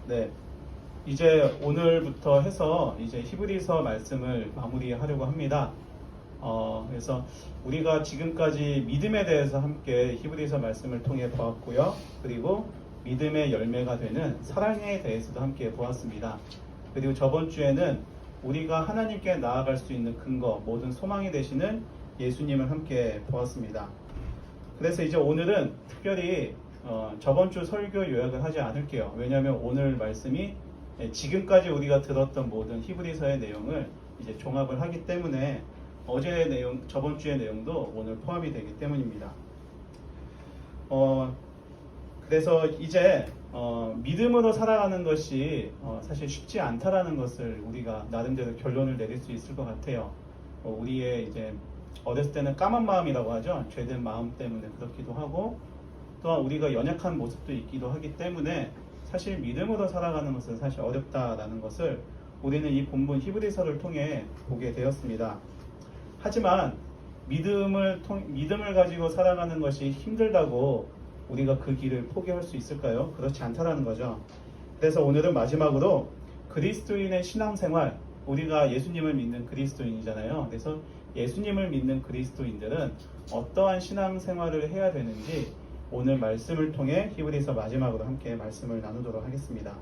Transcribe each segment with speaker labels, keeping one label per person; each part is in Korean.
Speaker 1: 네, 이제 오늘부터 해서 이제 히브리서 말씀을 마무리하려고 합니다. 그래서 우리가 지금까지 믿음에 대해서 함께 히브리서 말씀을 통해 보았고요. 그리고 믿음의 열매가 되는 사랑에 대해서도 함께 보았습니다. 그리고 저번 주에는 우리가 하나님께 나아갈 수 있는 근거, 모든 소망이 되시는 예수님을 함께 보았습니다. 그래서 이제 오늘은 특별히 저번 주 설교 요약을 하지 않을게요. 왜냐하면 오늘 말씀이 지금까지 우리가 들었던 모든 히브리서의 내용을 이제 종합을 하기 때문에 어제의 내용, 저번 주의 내용도 오늘 포함이 되기 때문입니다. 그래서 이제 믿음으로 살아가는 것이 사실 쉽지 않다라는 것을 우리가 나름대로 결론을 내릴 수 있을 것 같아요. 우리의 이제 어렸을 때는 까만 마음이라고 하죠. 죄된 마음 때문에 그렇기도 하고, 또한 우리가 연약한 모습도 있기도 하기 때문에 사실 믿음으로 살아가는 것은 사실 어렵다라는 것을 우리는 이 본문 히브리서를 통해 보게 되었습니다. 하지만 믿음을 가지고 살아가는 것이 힘들다고 우리가 그 길을 포기할 수 있을까요? 그렇지 않다라는 거죠. 그래서 오늘은 마지막으로 그리스도인의 신앙생활, 우리가 예수님을 믿는 그리스도인이잖아요. 그래서 예수님을 믿는 그리스도인들은 어떠한 신앙생활을 해야 되는지 오늘 말씀을 통해 히브리서 마지막으로 함께 말씀을 나누도록 하겠습니다.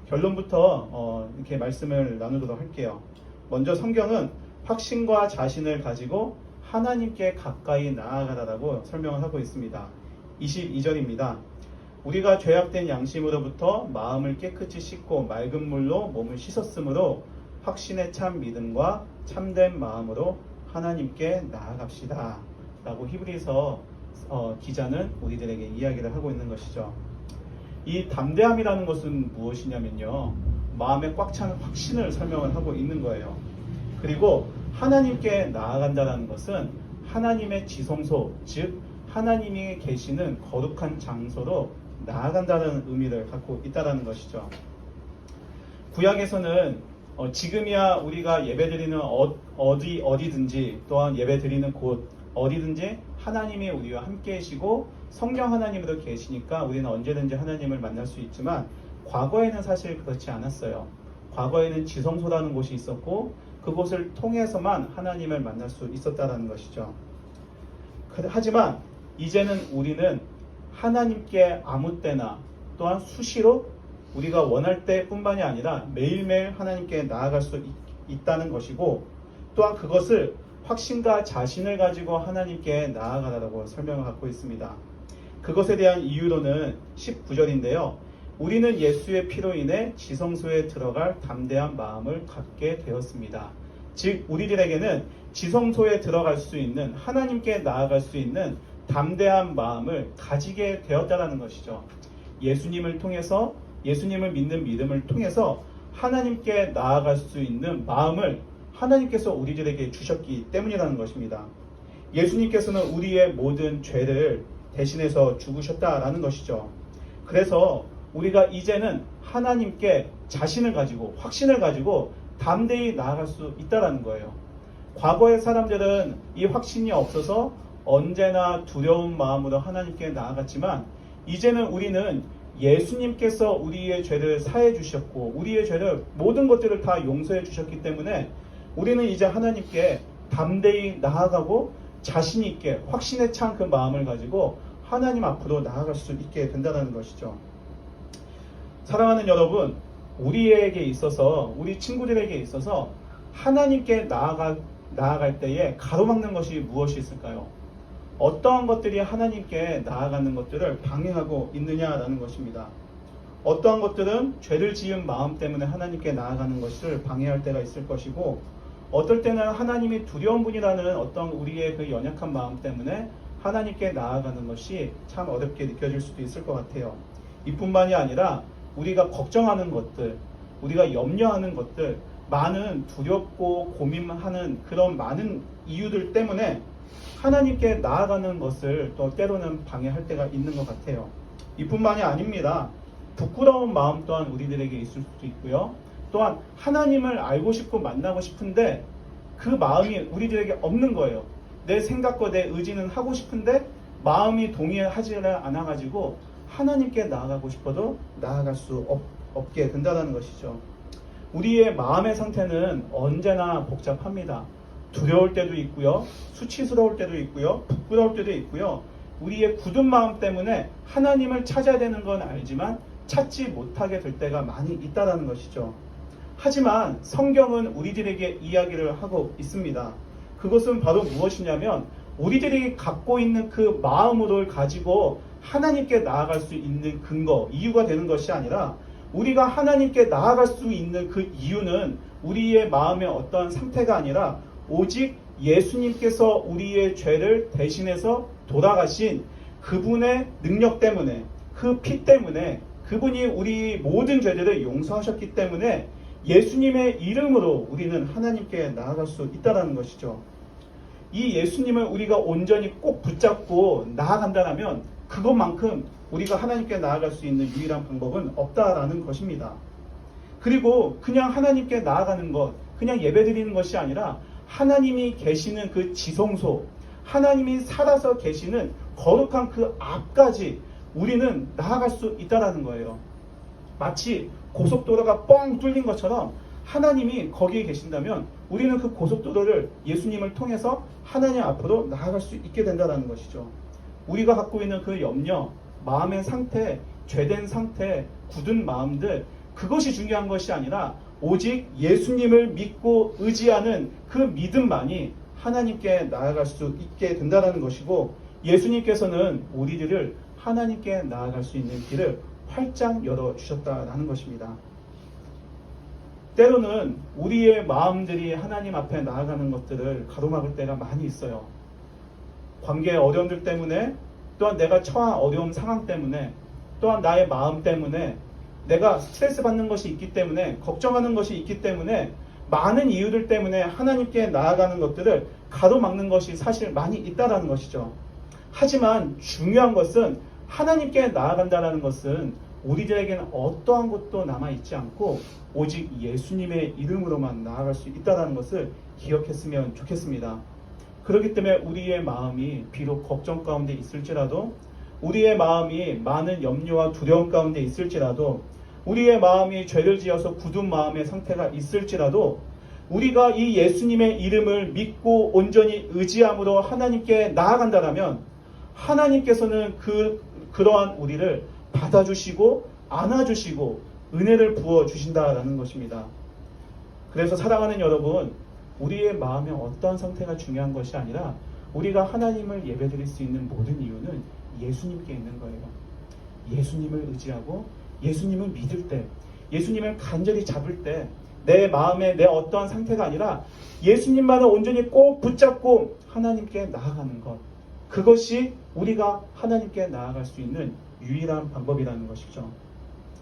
Speaker 1: 결론부터 이렇게 말씀을 나누도록 할게요. 먼저 성경은 확신과 자신을 가지고 하나님께 가까이 나아가라라고 설명을 하고 있습니다. 22절입니다. 우리가 죄악된 양심으로부터 마음을 깨끗이 씻고 맑은 물로 몸을 씻었으므로 확신의 참 믿음과 참된 마음으로 하나님께 나아갑시다 라고 히브리서 기자는 우리들에게 이야기를 하고 있는 것이죠. 이 담대함이라는 것은 무엇이냐면요, 마음에 꽉 찬 확신을 설명을 하고 있는 거예요. 그리고 하나님께 나아간다는 것은 하나님의 지성소, 즉 하나님이 계시는 거룩한 장소로 나아간다는 의미를 갖고 있다는 것이죠. 구약에서는 지금이야 우리가 예배드리는 어디든지, 또한 예배드리는 곳 어디든지 하나님이 우리와 함께 계시고 성령 하나님으로 계시니까 우리는 언제든지 하나님을 만날 수 있지만, 과거에는 사실 그렇지 않았어요. 과거에는 지성소라는 곳이 있었고 그곳을 통해서만 하나님을 만날 수 있었다는 것이죠. 하지만 이제는 우리는 하나님께 아무 때나, 또한 수시로 우리가 원할 때뿐만이 아니라 매일매일 하나님께 나아갈 수 있다는 것이고, 또한 그것을 확신과 자신을 가지고 하나님께 나아가라고 설명을 갖고 있습니다. 그것에 대한 이유로는 19절인데요. 우리는 예수의 피로 인해 지성소에 들어갈 담대한 마음을 갖게 되었습니다. 즉 우리들에게는 지성소에 들어갈 수 있는, 하나님께 나아갈 수 있는 담대한 마음을 가지게 되었다는 것이죠. 예수님을 통해서, 예수님을 믿는 믿음을 통해서 하나님께 나아갈 수 있는 마음을 하나님께서 우리들에게 주셨기 때문이라는 것입니다. 예수님께서는 우리의 모든 죄를 대신해서 죽으셨다라는 것이죠. 그래서 우리가 이제는 하나님께 자신을 가지고, 확신을 가지고 담대히 나아갈 수 있다는 거예요. 과거의 사람들은 이 확신이 없어서 언제나 두려운 마음으로 하나님께 나아갔지만, 이제는 우리는 예수님께서 우리의 죄를 사해 주셨고 우리의 죄를, 모든 것들을 다 용서해 주셨기 때문에 우리는 이제 하나님께 담대히 나아가고 자신 있게 확신에 찬 그 마음을 가지고 하나님 앞으로 나아갈 수 있게 된다는 것이죠. 사랑하는 여러분, 우리에게 있어서, 우리 친구들에게 있어서 하나님께 나아갈 때에 가로막는 것이 무엇이 있을까요? 어떠한 것들이 하나님께 나아가는 것들을 방해하고 있느냐라는 것입니다. 어떠한 것들은 죄를 지은 마음 때문에 하나님께 나아가는 것을 방해할 때가 있을 것이고, 어떨 때는 하나님이 두려운 분이라는 어떤 우리의 그 연약한 마음 때문에 하나님께 나아가는 것이 참 어렵게 느껴질 수도 있을 것 같아요. 이뿐만이 아니라 우리가 걱정하는 것들, 우리가 염려하는 것들, 많은 두렵고 고민하는 그런 많은 이유들 때문에 하나님께 나아가는 것을 또 때로는 방해할 때가 있는 것 같아요. 이뿐만이 아닙니다. 부끄러운 마음 또한 우리들에게 있을 수도 있고요. 또한 하나님을 알고 싶고 만나고 싶은데 그 마음이 우리들에게 없는 거예요. 내 생각과 내 의지는 하고 싶은데 마음이 동의하지 않아가지고 하나님께 나아가고 싶어도 나아갈 수 없게 된다는 것이죠. 우리의 마음의 상태는 언제나 복잡합니다. 두려울 때도 있고요, 수치스러울 때도 있고요, 부끄러울 때도 있고요. 우리의 굳은 마음 때문에 하나님을 찾아야 되는 건 알지만 찾지 못하게 될 때가 많이 있다는 것이죠. 하지만 성경은 우리들에게 이야기를 하고 있습니다. 그것은 바로 무엇이냐면 우리들이 갖고 있는 그 마음을 가지고 하나님께 나아갈 수 있는 근거, 이유가 되는 것이 아니라 우리가 하나님께 나아갈 수 있는 그 이유는 우리의 마음의 어떠한 상태가 아니라 오직 예수님께서 우리의 죄를 대신해서 돌아가신 그분의 능력 때문에, 그 피 때문에, 그분이 우리 모든 죄들을 용서하셨기 때문에 예수님의 이름으로 우리는 하나님께 나아갈 수 있다는 것이죠. 이 예수님을 우리가 온전히 꼭 붙잡고 나아간다면 그것만큼 우리가 하나님께 나아갈 수 있는 유일한 방법은 없다라는 것입니다. 그리고 그냥 하나님께 나아가는 것, 그냥 예배드리는 것이 아니라 하나님이 계시는 그 지성소, 하나님이 살아서 계시는 거룩한 그 앞까지 우리는 나아갈 수 있다라는 거예요. 마치 고속도로가 뻥 뚫린 것처럼 하나님이 거기에 계신다면 우리는 그 고속도로를 예수님을 통해서 하나님 앞으로 나아갈 수 있게 된다는 것이죠. 우리가 갖고 있는 그 염려, 마음의 상태, 죄된 상태, 굳은 마음들, 그것이 중요한 것이 아니라 오직 예수님을 믿고 의지하는 그 믿음만이 하나님께 나아갈 수 있게 된다는 것이고, 예수님께서는 우리들을 하나님께 나아갈 수 있는 길을 활짝 열어주셨다는 것입니다. 때로는 우리의 마음들이 하나님 앞에 나아가는 것들을 가로막을 때가 많이 있어요. 관계의 어려움들 때문에, 또한 내가 처한 어려운 상황 때문에, 또한 나의 마음 때문에, 내가 스트레스 받는 것이 있기 때문에, 걱정하는 것이 있기 때문에, 많은 이유들 때문에 하나님께 나아가는 것들을 가로막는 것이 사실 많이 있다는 것이죠. 하지만 중요한 것은 하나님께 나아간다는 것은 우리들에게는 어떠한 것도 남아있지 않고 오직 예수님의 이름으로만 나아갈 수 있다는 것을 기억했으면 좋겠습니다. 그렇기 때문에 우리의 마음이 비록 걱정 가운데 있을지라도, 우리의 마음이 많은 염려와 두려움 가운데 있을지라도, 우리의 마음이 죄를 지어서 굳은 마음의 상태가 있을지라도 우리가 이 예수님의 이름을 믿고 온전히 의지함으로 하나님께 나아간다면 하나님께서는 그러한 우리를 받아주시고 안아주시고 은혜를 부어주신다라는 것입니다. 그래서 사랑하는 여러분, 우리의 마음의 어떠한 상태가 중요한 것이 아니라 우리가 하나님을 예배드릴 수 있는 모든 이유는 예수님께 있는 거예요. 예수님을 의지하고 예수님을 믿을 때, 예수님을 간절히 잡을 때, 내 마음에 내 어떠한 상태가 아니라 예수님만을 온전히 꼭 붙잡고 하나님께 나아가는 것, 그것이 우리가 하나님께 나아갈 수 있는 유일한 방법이라는 것이죠.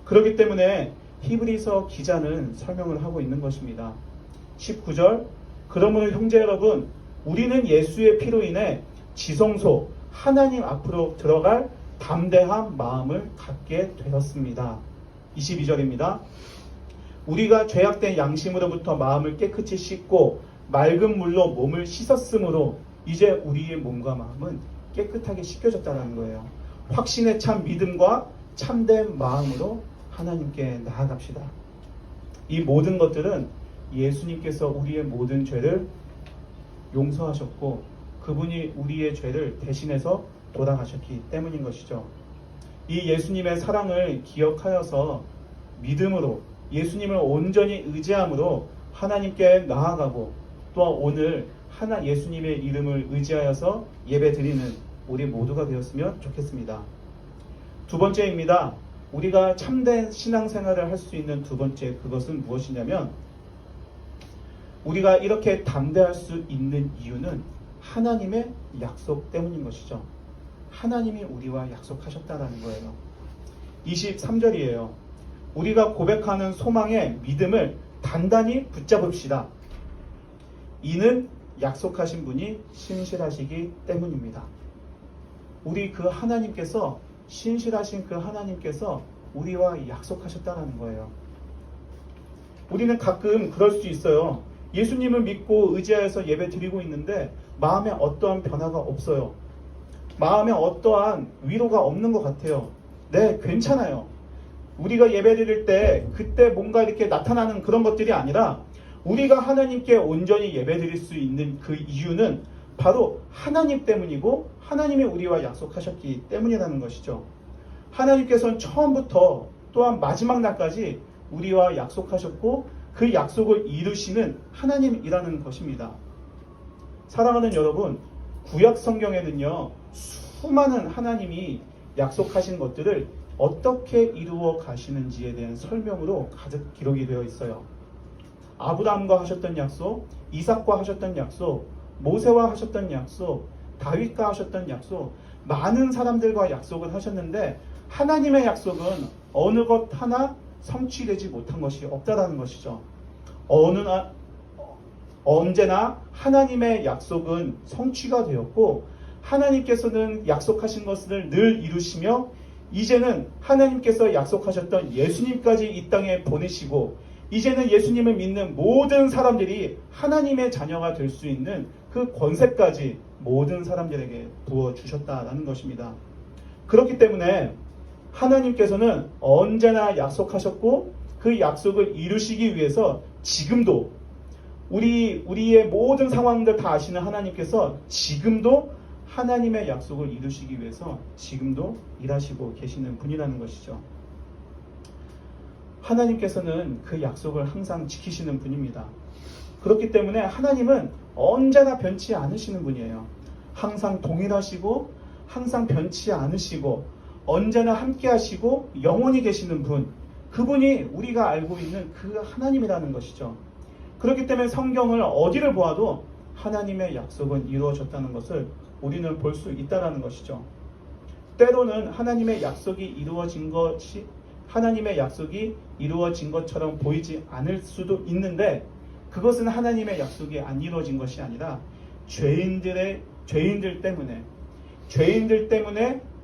Speaker 1: 그렇기 때문에 히브리서 기자는 설명을 하고 있는 것입니다. 19절, 그러므로 형제 여러분, 우리는 예수의 피로 인해 지성소 하나님 앞으로 들어갈 담대한 마음을 갖게 되었습니다. 22절입니다. 우리가 죄악된 양심으로부터 마음을 깨끗이 씻고 맑은 물로 몸을 씻었으므로 이제 우리의 몸과 마음은 깨끗하게 씻겨졌다는 거예요. 확신의 참 믿음과 참된 마음으로 하나님께 나아갑시다. 이 모든 것들은 예수님께서 우리의 모든 죄를 용서하셨고 그분이 우리의 죄를 대신해서 돌아가셨기 때문인 것이죠. 이 예수님의 사랑을 기억하여서 믿음으로 예수님을 온전히 의지함으로 하나님께 나아가고, 또한 오늘 예수님의 이름을 의지하여서 예배드리는 우리 모두가 되었으면 좋겠습니다. 두 번째입니다. 우리가 참된 신앙생활을 할 수 있는 두 번째, 그것은 무엇이냐면 우리가 이렇게 담대할 수 있는 이유는 하나님의 약속 때문인 것이죠. 하나님이 우리와 약속하셨다라는 거예요. 23절이에요. 우리가 고백하는 소망의 믿음을 단단히 붙잡읍시다. 이는 약속하신 분이 신실하시기 때문입니다. 우리 그 하나님께서, 신실하신 그 하나님께서 우리와 약속하셨다는 거예요. 우리는 가끔 그럴 수 있어요. 예수님을 믿고 의지하여서 예배 드리고 있는데 마음에 어떠한 변화가 없어요. 마음에 어떠한 위로가 없는 것 같아요. 네, 괜찮아요. 우리가 예배 드릴 때 그때 뭔가 이렇게 나타나는 그런 것들이 아니라 우리가 하나님께 온전히 예배 드릴 수 있는 그 이유는 바로 하나님 때문이고 하나님이 우리와 약속하셨기 때문이라는 것이죠. 하나님께서는 처음부터 또한 마지막 날까지 우리와 약속하셨고 그 약속을 이루시는 하나님이라는 것입니다. 사랑하는 여러분, 구약 성경에는요, 수많은 하나님이 약속하신 것들을 어떻게 이루어 가시는지에 대한 설명으로 가득 기록이 되어 있어요. 아브라함과 하셨던 약속, 이삭과 하셨던 약속, 모세와 하셨던 약속, 다윗과 하셨던 약속, 많은 사람들과 약속을 하셨는데 하나님의 약속은 어느 것 하나 성취되지 못한 것이 없다라는 것이죠. 언제나 하나님의 약속은 성취가 되었고 하나님께서는 약속하신 것을 늘 이루시며 이제는 하나님께서 약속하셨던 예수님까지 이 땅에 보내시고 이제는 예수님을 믿는 모든 사람들이 하나님의 자녀가 될 수 있는 그 권세까지 모든 사람들에게 부어주셨다라는 것입니다. 그렇기 때문에 하나님께서는 언제나 약속하셨고 그 약속을 이루시기 위해서 지금도 우리의 모든 상황들 다 아시는 하나님께서 지금도 하나님의 약속을 이루시기 위해서 지금도 일하시고 계시는 분이라는 것이죠. 하나님께서는 그 약속을 항상 지키시는 분입니다. 그렇기 때문에 하나님은 언제나 변치 않으시는 분이에요. 항상 동일하시고 항상 변치 않으시고 언제나 함께 하시고 영원히 계시는 분, 그분이 우리가 알고 있는 그 하나님이라는 것이죠. 그렇기 때문에 성경을 어디를 보아도 하나님의 약속은 이루어졌다는 것을 우리는 볼 수 있다는 것이죠. 때로는 하나님의 약속이 이루어진 것처럼 보이지 않을 수도 있는데 그것은 하나님의 약속이 안 이루어진 것이 아니라 죄인들 때문에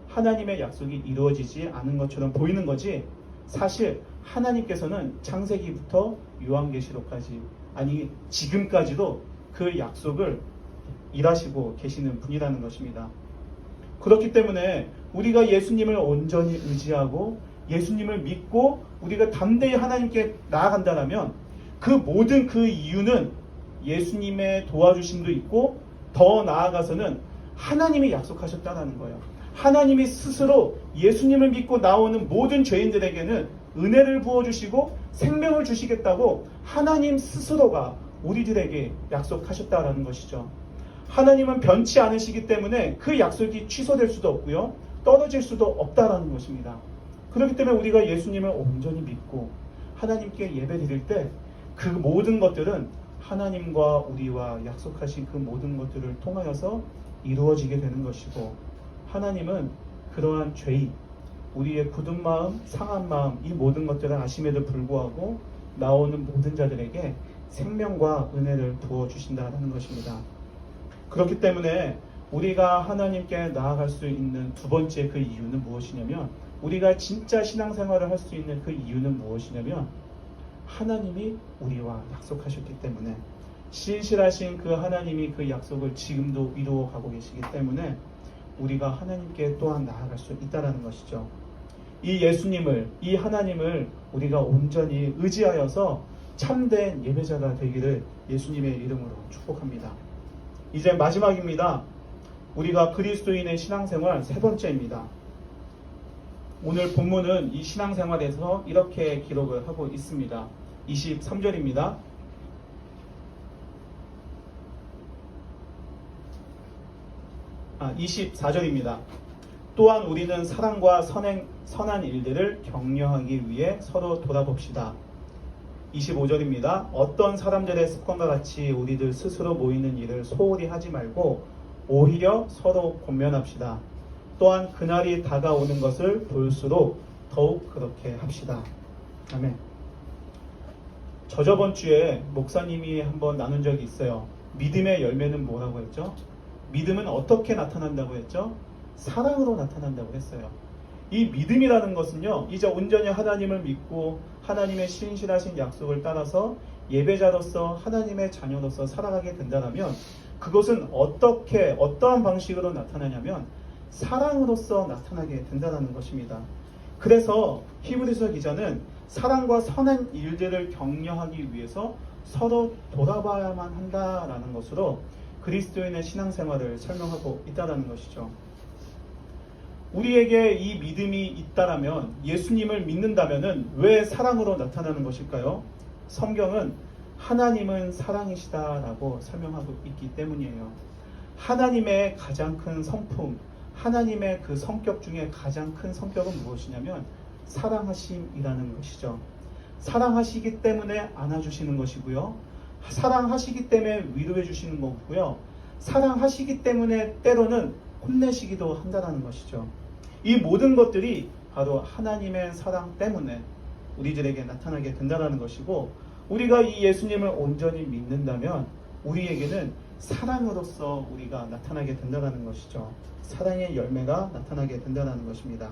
Speaker 1: 하나님의 약속이 이루어지지 않은 것처럼 보이는 거지, 사실 하나님께서는 창세기부터 요한계시록까지, 아니 지금까지도 그 약속을 일하시고 계시는 분이라는 것입니다. 그렇기 때문에 우리가 예수님을 온전히 의지하고 예수님을 믿고 우리가 담대히 하나님께 나아간다면 그 모든 그 이유는 예수님의 도와주심도 있고 더 나아가서는 하나님이 약속하셨다는 거예요. 하나님이 스스로 예수님을 믿고 나오는 모든 죄인들에게는 은혜를 부어주시고 생명을 주시겠다고 하나님 스스로가 우리들에게 약속하셨다는 것이죠. 하나님은 변치 않으시기 때문에 그 약속이 취소될 수도 없고요, 떨어질 수도 없다라는 것입니다. 그렇기 때문에 우리가 예수님을 온전히 믿고 하나님께 예배 드릴 때 그 모든 것들은 하나님과 우리와 약속하신 그 모든 것들을 통하여서 이루어지게 되는 것이고, 하나님은 그러한 죄인, 우리의 굳은 마음, 상한 마음, 이 모든 것들을 아심에도 불구하고 나오는 모든 자들에게 생명과 은혜를 부어주신다는 것입니다. 그렇기 때문에 우리가 하나님께 나아갈 수 있는 두 번째 그 이유는 무엇이냐면, 우리가 진짜 신앙생활을 할 수 있는 그 이유는 무엇이냐면, 하나님이 우리와 약속하셨기 때문에, 신실하신 그 하나님이 그 약속을 지금도 이루어 가고 계시기 때문에 우리가 하나님께 또한 나아갈 수 있다는 것이죠. 이 예수님을, 이 하나님을 우리가 온전히 의지하여서 참된 예배자가 되기를 예수님의 이름으로 축복합니다. 이제 마지막입니다. 우리가 그리스도인의 신앙생활 세 번째입니다. 오늘 본문은 이 신앙생활에서 이렇게 기록을 하고 있습니다. 23절입니다. 아, 24절입니다. 또한 우리는 사랑과 선한 일들을 격려하기 위해 서로 돌아봅시다. 25절입니다. 어떤 사람들의 습관과 같이 우리들 스스로 모이는 일을 소홀히 하지 말고 오히려 서로 권면합시다. 또한 그날이 다가오는 것을 볼수록 더욱 그렇게 합시다. 아멘. 저번 주에 목사님이 한번 나눈 적이 있어요. 믿음의 열매는 뭐라고 했죠? 믿음은 어떻게 나타난다고 했죠? 사랑으로 나타난다고 했어요. 이 믿음이라는 것은요, 이제 온전히 하나님을 믿고 하나님의 신실하신 약속을 따라서 예배자로서 하나님의 자녀로서 살아가게 된다면 그것은 어떠한 방식으로 나타나냐면 사랑으로서 나타나게 된다는 것입니다. 그래서 히브리서 기자는 사랑과 선한 일들을 격려하기 위해서 서로 돌아봐야만 한다라는 것으로 그리스도인의 신앙생활을 설명하고 있다는 것이죠. 우리에게 이 믿음이 있다라면, 예수님을 믿는다면 왜 사랑으로 나타나는 것일까요? 성경은 하나님은 사랑이시다라고 설명하고 있기 때문이에요. 하나님의 가장 큰 성품, 하나님의 그 성격 중에 가장 큰 성격은 무엇이냐면 사랑하심이라는 것이죠. 사랑하시기 때문에 안아주시는 것이고요. 사랑하시기 때문에 위로해 주시는 거고요. 사랑하시기 때문에 때로는 혼내시기도 한다는 것이죠. 이 모든 것들이 바로 하나님의 사랑 때문에 우리들에게 나타나게 된다는 것이고, 우리가 이 예수님을 온전히 믿는다면 우리에게는 사랑으로서 우리가 나타나게 된다는 것이죠. 사랑의 열매가 나타나게 된다는 것입니다.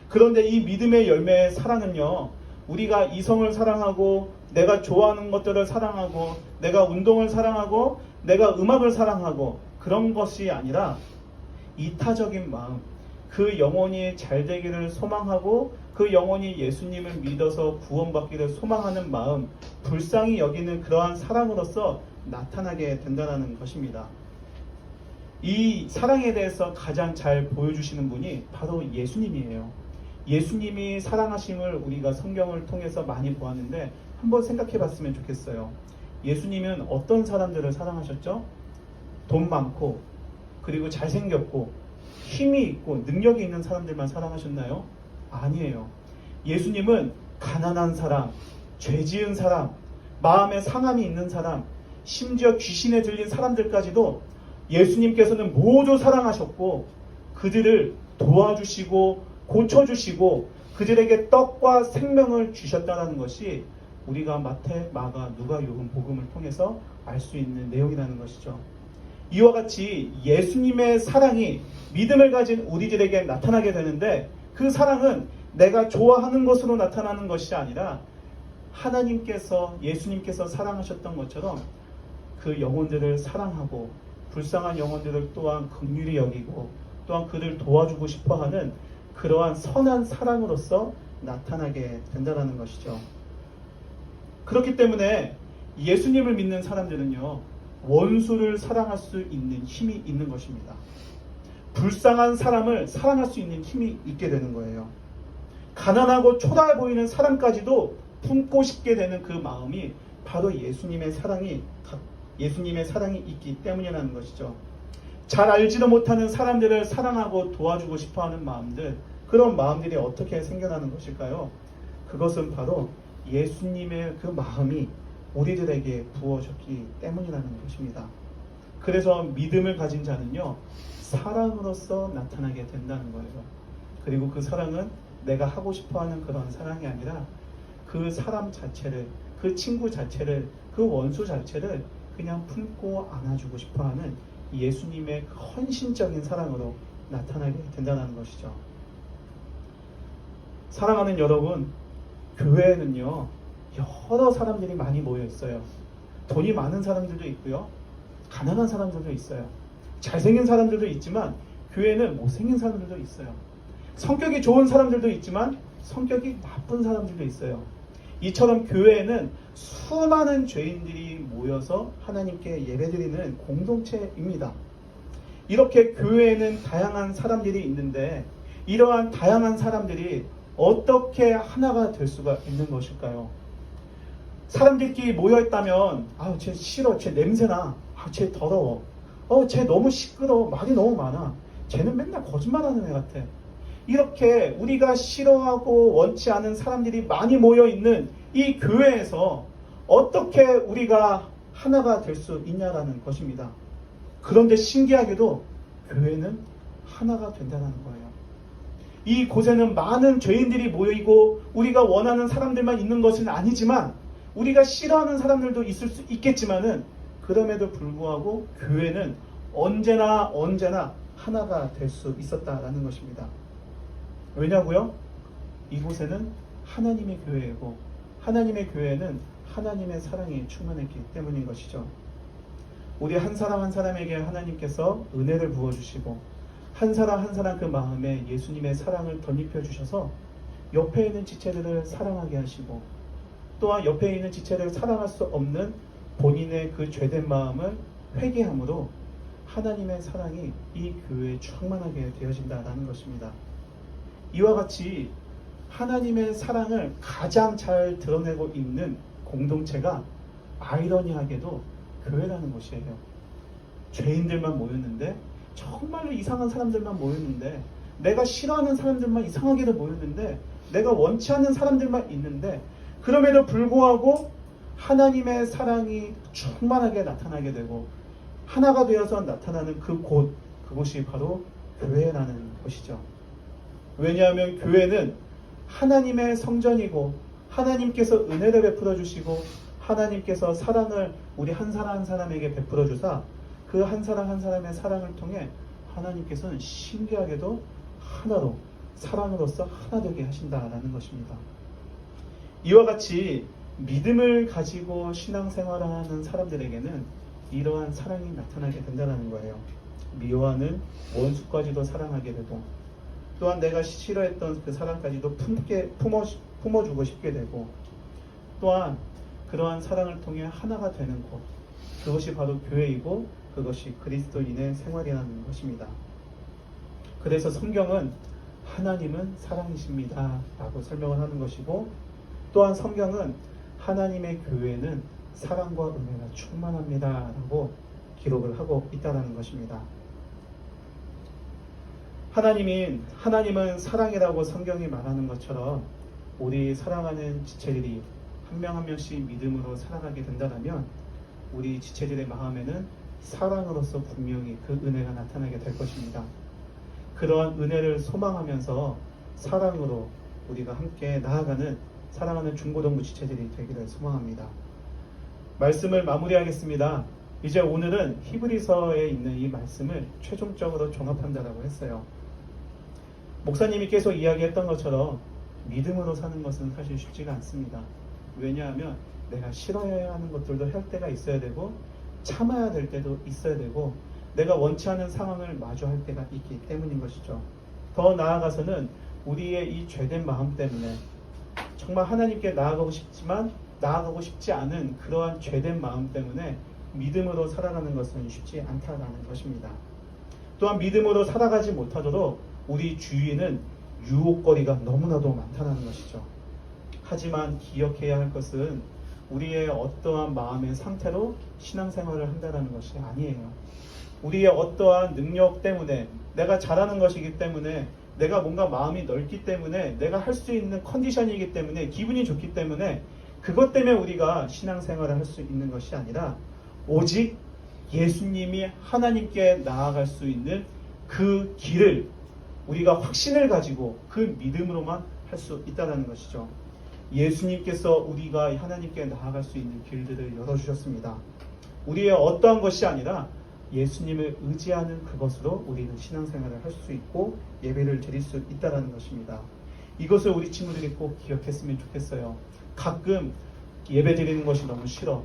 Speaker 1: 그런데 이 믿음의 열매의 사랑은요, 우리가 이성을 사랑하고 내가 좋아하는 것들을 사랑하고 내가 운동을 사랑하고 내가 음악을 사랑하고 그런 것이 아니라 이타적인 마음, 그 영혼이 잘 되기를 소망하고 그 영혼이 예수님을 믿어서 구원받기를 소망하는 마음, 불쌍히 여기는 그러한 사랑으로서 나타나게 된다는 것입니다. 이 사랑에 대해서 가장 잘 보여주시는 분이 바로 예수님이에요. 예수님이 사랑하심을 우리가 성경을 통해서 많이 보았는데 한번 생각해 봤으면 좋겠어요. 예수님은 어떤 사람들을 사랑하셨죠? 돈 많고 그리고 잘생겼고 힘이 있고 능력이 있는 사람들만 사랑하셨나요? 아니에요. 예수님은 가난한 사람, 죄 지은 사람, 마음에 상함이 있는 사람, 심지어 귀신에 들린 사람들까지도 예수님께서는 모두 사랑하셨고 그들을 도와주시고 고쳐주시고 그들에게 떡과 생명을 주셨다는 것이 우리가 마태, 마가, 누가, 요한 복음을 통해서 알 수 있는 내용이라는 것이죠. 이와 같이 예수님의 사랑이 믿음을 가진 우리들에게 나타나게 되는데, 그 사랑은 내가 좋아하는 것으로 나타나는 것이 아니라 하나님께서, 예수님께서 사랑하셨던 것처럼 그 영혼들을 사랑하고 불쌍한 영혼들을 또한 긍휼히 여기고 또한 그를 도와주고 싶어하는 그러한 선한 사랑으로서 나타나게 된다는 것이죠. 그렇기 때문에 예수님을 믿는 사람들은요, 원수를 사랑할 수 있는 힘이 있는 것입니다. 불쌍한 사람을 사랑할 수 있는 힘이 있게 되는 거예요. 가난하고 초라해 보이는 사람까지도 품고 싶게 되는 그 마음이 바로 예수님의 사랑이 있기 때문이라는 것이죠. 잘 알지도 못하는 사람들을 사랑하고 도와주고 싶어하는 마음들, 그런 마음들이 어떻게 생겨나는 것일까요? 그것은 바로 예수님의 그 마음이 우리들에게 부어졌기 때문이라는 것입니다. 그래서 믿음을 가진 자는요, 사랑으로서 나타나게 된다는 거예요. 그리고 그 사랑은 내가 하고 싶어하는 그런 사랑이 아니라 그 사람 자체를, 그 친구 자체를, 그 원수 자체를 그냥 품고 안아주고 싶어하는 예수님의 헌신적인 사랑으로 나타나게 된다는 것이죠. 사랑하는 여러분, 교회에는요, 여러 사람들이 많이 모여 있어요. 돈이 많은 사람들도 있고요, 가난한 사람들도 있어요. 잘생긴 사람들도 있지만 교회는 못생긴 사람들도 있어요. 성격이 좋은 사람들도 있지만 성격이 나쁜 사람들도 있어요. 이처럼 교회에는 수많은 죄인들이 모여서 하나님께 예배드리는 공동체입니다. 이렇게 교회에는 다양한 사람들이 있는데, 이러한 다양한 사람들이 어떻게 하나가 될 수가 있는 것일까요? 사람들끼리 모여있다면, 쟤 싫어, 쟤 냄새나, 쟤 더러워, 쟤 너무 시끄러워, 말이 너무 많아, 쟤는 맨날 거짓말하는 애 같아. 이렇게 우리가 싫어하고 원치 않은 사람들이 많이 모여있는 이 교회에서 어떻게 우리가 하나가 될 수 있냐라는 것입니다. 그런데 신기하게도 교회는 하나가 된다는 거예요. 이 곳에는 많은 죄인들이 모이고 우리가 원하는 사람들만 있는 것은 아니지만, 우리가 싫어하는 사람들도 있을 수 있겠지만은, 그럼에도 불구하고 교회는 언제나 하나가 될 수 있었다라는 것입니다. 왜냐고요? 이곳에는 하나님의 교회이고, 하나님의 교회는 하나님의 사랑이 충만했기 때문인 것이죠. 우리 한 사람 한 사람에게 하나님께서 은혜를 부어주시고 한 사람 한 사람 그 마음에 예수님의 사랑을 덧입혀 주셔서 옆에 있는 지체들을 사랑하게 하시고 또한 옆에 있는 지체들을 사랑할 수 없는 본인의 그 죄된 마음을 회개함으로 하나님의 사랑이 이 교회에 충만하게 되어진다는 것입니다. 이와 같이 하나님의 사랑을 가장 잘 드러내고 있는 공동체가 아이러니하게도 교회라는 곳이에요. 죄인들만 모였는데, 정말로 이상한 사람들만 모였는데, 내가 싫어하는 사람들만 이상하게도 모였는데, 내가 원치 않는 사람들만 있는데, 그럼에도 불구하고 하나님의 사랑이 충만하게 나타나게 되고 하나가 되어서 나타나는 그곳이 바로 교회라는 곳이죠. 왜냐하면 교회는 하나님의 성전이고 하나님께서 은혜를 베풀어 주시고 하나님께서 사랑을 우리 한 사람 한 사람에게 베풀어 주사 그 한 사람 한 사람의 사랑을 통해 하나님께서는 신기하게도 하나로 사랑으로서 하나 되게 하신다라는 것입니다. 이와 같이 믿음을 가지고 신앙생활을 하는 사람들에게는 이러한 사랑이 나타나게 된다는 거예요. 미워하는 원수까지도 사랑하게 되고 또한 내가 싫어했던 그 사랑까지도 품어주고 싶게 되고 또한 그러한 사랑을 통해 하나가 되는 곳, 그것이 바로 교회이고 그것이 그리스도인의 생활이라는 것입니다. 그래서 성경은 하나님은 사랑이십니다 라고 설명을 하는 것이고 또한 성경은 하나님의 교회는 사랑과 은혜가 충만합니다 라고 기록을 하고 있다는 것입니다. 하나님은 사랑이라고 성경이 말하는 것처럼 우리 사랑하는 지체들이 한 명 한 명씩 믿음으로 살아가게 된다면 우리 지체들의 마음에는 사랑으로서 분명히 그 은혜가 나타나게 될 것입니다. 그러한 은혜를 소망하면서 사랑으로 우리가 함께 나아가는 사랑하는 중고등부 지체들이 되기를 소망합니다. 말씀을 마무리하겠습니다. 이제 오늘은 히브리서에 있는 이 말씀을 최종적으로 종합한다라고 했어요. 목사님이 계속 이야기했던 것처럼 믿음으로 사는 것은 사실 쉽지가 않습니다. 왜냐하면 내가 싫어해야 하는 것들도 할 때가 있어야 되고 참아야 될 때도 있어야 되고 내가 원치 않은 상황을 마주할 때가 있기 때문인 것이죠. 더 나아가서는 우리의 이 죄된 마음 때문에 정말 하나님께 나아가고 싶지만 나아가고 싶지 않은 그러한 죄된 마음 때문에 믿음으로 살아가는 것은 쉽지 않다는 것입니다. 또한 믿음으로 살아가지 못하도록 우리 주위에는 유혹거리가 너무나도 많다는 것이죠. 하지만 기억해야 할 것은 우리의 어떠한 마음의 상태로 신앙생활을 한다는 것이 아니에요. 우리의 어떠한 능력 때문에 내가 잘하는 것이기 때문에 내가 뭔가 마음이 넓기 때문에 내가 할 수 있는 컨디션이기 때문에 기분이 좋기 때문에 그것 때문에 우리가 신앙생활을 할 수 있는 것이 아니라 오직 예수님이 하나님께 나아갈 수 있는 그 길을 우리가 확신을 가지고 그 믿음으로만 할 수 있다는 것이죠. 예수님께서 우리가 하나님께 나아갈 수 있는 길들을 열어주셨습니다. 우리의 어떠한 것이 아니라 예수님을 의지하는 그것으로 우리는 신앙생활을 할 수 있고 예배를 드릴 수 있다는 것입니다. 이것을 우리 친구들이 꼭 기억했으면 좋겠어요. 가끔 예배 드리는 것이 너무 싫어.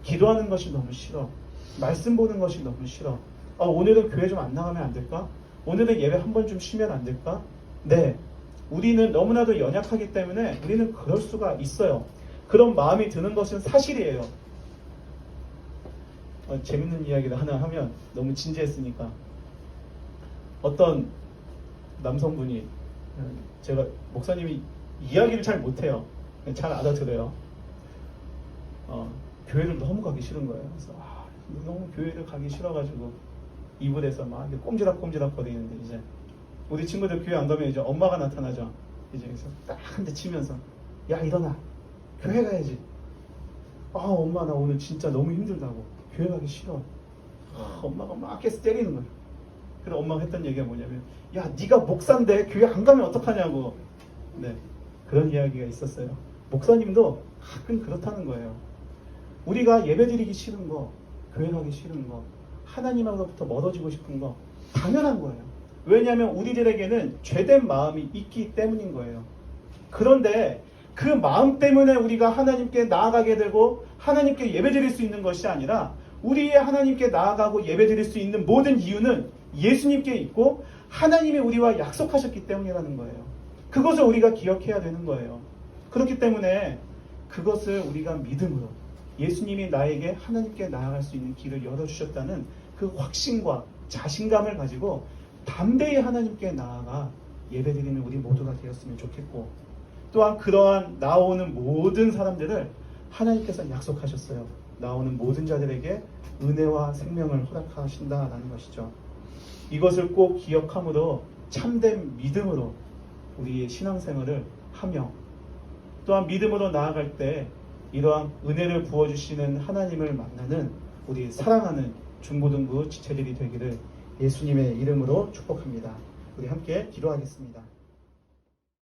Speaker 1: 기도하는 것이 너무 싫어. 말씀 보는 것이 너무 싫어. 오늘은 교회 좀 안 나가면 안 될까? 오늘은 예배 한 번 좀 쉬면 안 될까? 네. 우리는 너무나도 연약하기 때문에 우리는 그럴 수가 있어요. 그런 마음이 드는 것은 사실이에요. 재밌는 이야기를 하나 하면 너무 진지했으니까 어떤 남성분이 제가 목사님이 이야기를 잘 못해요. 잘 알아들어요. 교회를 너무 가기 싫은 거예요. 그래서 너무 교회를 가기 싫어가지고 이불에서 막 꼼지락꼼지락 거리는데 이제 우리 친구들 교회 안 가면 이제 엄마가 나타나죠. 이제 그래서 딱 한 대 치면서 야 일어나 교회 가야지. 엄마 나 오늘 진짜 너무 힘들다고 교회 가기 싫어. 엄마가 막 계속 때리는 거예요. 그래서 엄마가 했던 얘기가 뭐냐면 야 네가 목사인데 교회 안 가면 어떡하냐고. 네, 그런 이야기가 있었어요. 목사님도 가끔 그렇다는 거예요. 우리가 예배드리기 싫은 거, 교회 가기 싫은 거, 하나님으로부터 멀어지고 싶은 거 당연한 거예요. 왜냐하면 우리들에게는 죄된 마음이 있기 때문인 거예요. 그런데 그 마음 때문에 우리가 하나님께 나아가게 되고 하나님께 예배드릴 수 있는 것이 아니라 우리의 하나님께 나아가고 예배드릴 수 있는 모든 이유는 예수님께 있고 하나님이 우리와 약속하셨기 때문이라는 거예요. 그것을 우리가 기억해야 되는 거예요. 그렇기 때문에 그것을 우리가 믿음으로 예수님이 나에게 하나님께 나아갈 수 있는 길을 열어주셨다는 그 확신과 자신감을 가지고 담대히 하나님께 나아가 예배드리는 우리 모두가 되었으면 좋겠고, 또한 그러한 나오는 모든 사람들을 하나님께서 약속하셨어요. 나오는 모든 자들에게 은혜와 생명을 허락하신다라는 것이죠. 이것을 꼭 기억함으로 참된 믿음으로 우리의 신앙생활을 하며, 또한 믿음으로 나아갈 때 이러한 은혜를 부어주시는 하나님을 만나는 우리 사랑하는 중고등부 지체들이 되기를 예수님의 이름으로 축복합니다. 우리 함께 기도하겠습니다.